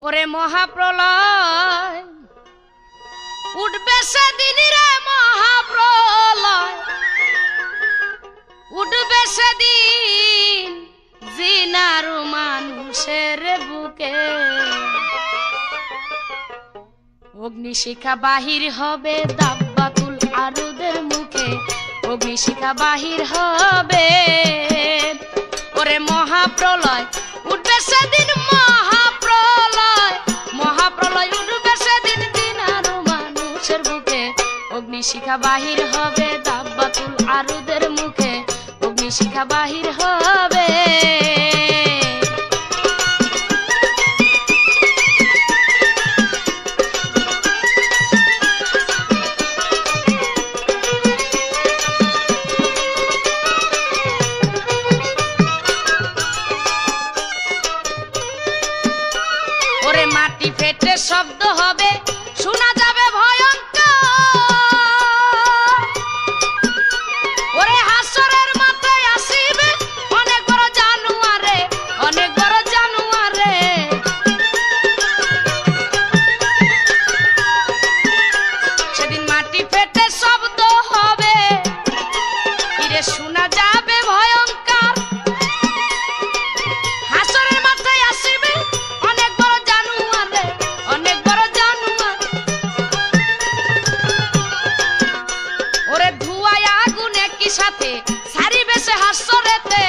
ওরে মহাপ্রলয় উঠবে সেদিন রে, মহাপ্রলয় উঠবে সেদিন জিনার মানুষের বুকে। অগ্নিশিখা বাহির হবে দাব্বাতুল আরুদের মুখে, অগ্নিশিখা বাহির হবে। ওরে মহাপ্রলয় উঠবে সেদিন, মহাপ্রলয় মহাপ্রলয় উঠবে সেদিন জিনার মানুষের বুকে। অগ্নিশিখা বাহির হবে দাব্বাতুল আরুদের মুখে, অগ্নিশিখা বাহির হবে। ওরে মাটি ফেটে শব্দ হবে, শোনা যাবে ভয়ঙ্কর। ওরে হাসরের মাথায় আসিবে অনেক বড় জানুয়ারে, অনেক বড় জানুয়ারে। সেদিন মাটি ফেটে শব্দ হবে, ইরে শোনা যাবে ভয়ঙ্কর। হাসরের মাথায় আসিবে অনেক বড় জানুয়ারে, অনেক বড় জানুয়ার। ওরে ধুয়ায় আগুন একই সাথে সারিবে সে হাসরেতে,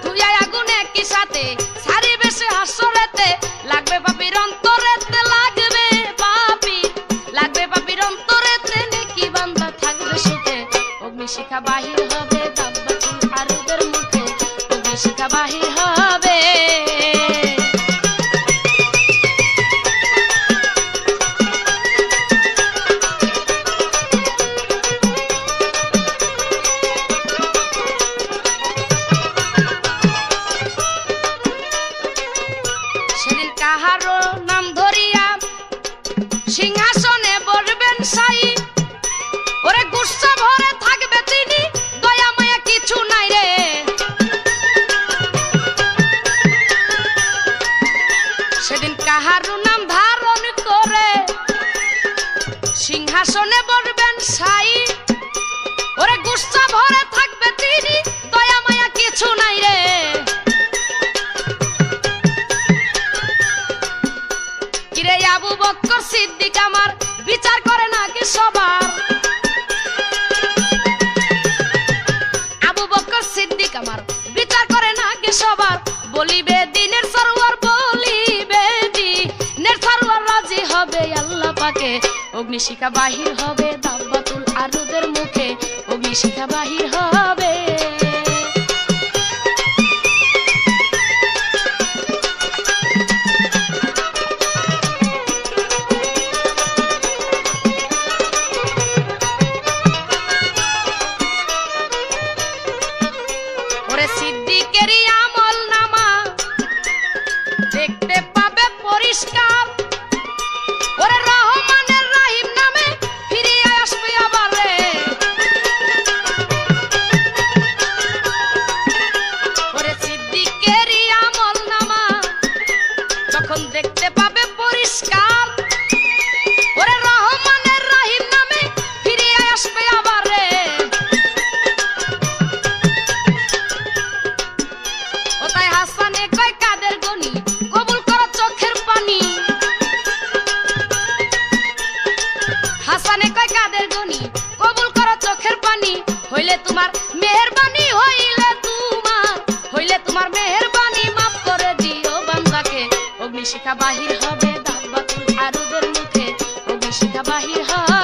ধুয়ায় আগুন একই সাথে সারিবে সে হাসরেতে। লাগবে পাপির অন্তরেতে, লাগবে পাপি, লাগবে পাপির অন্তরেতে, নেকি বান্দা থাকবে সুখে। অগ্নিশিখা বাহির হবে দাব্বাতুল আরুদের মুখে, অগ্নিশিখা বাহির হবে। সেদিন কাহারো নাম ধরিয়া সিংহাসনে বসবেন সাই। ওরে গুসা ভরে থাকবে তিনি, দয়া মায়া কিছু নাই রে। সেদিন কাহারো নাম ধারণ করে সিংহাসনে বসবেন সাই। ওরে গুসা ভরে থাকবে তিনি, দয়া মায়া কিছু নাই রে। কিরে আবু বকর সিদ্দিক আমার বিচার করে নাকি সবার? আবু বকর সিদ্দিক আমার বিচার করে নাকি সবার? বলিবে দিনের সরওয়ার, বলিবে দিনের সরওয়ার, রাজি হবে আল্লাহ পাকে। অগ্নিশিখা বাহির হবে দাব্বাতুল আরুদের মুখে, অগ্নিশিখা বাহির হবে। ওরে সিদ্দিকেরই আমল নামা দেখতে পাবে পরিষ্কার। ওরে রহমানের রহিম নামে ফিরিয়ে আসবে আবার রে। ওরে সিদ্দিকেরই আমল নামা যখন দেখতে পাবে পরিষ্কার, ওরে রহমানের রহিম নামে ফিরিয়ে আসবে আবার রে। ও তাই হাসানে কয় কাদের গনি, কবুল করো চোখের পানি। হাসানে কয় কাদের গনি, কবুল করো চোখের পানি। হইলে তোমার মেহেরবানি, হইলে তোমার মেহেরবানি, মাফ করে দিও বান্দাকে। অগ্নিশিখা বাহির হবে দাব্বাতুল আরুদের মুখে, অগ্নিশিখা বাহির হবে।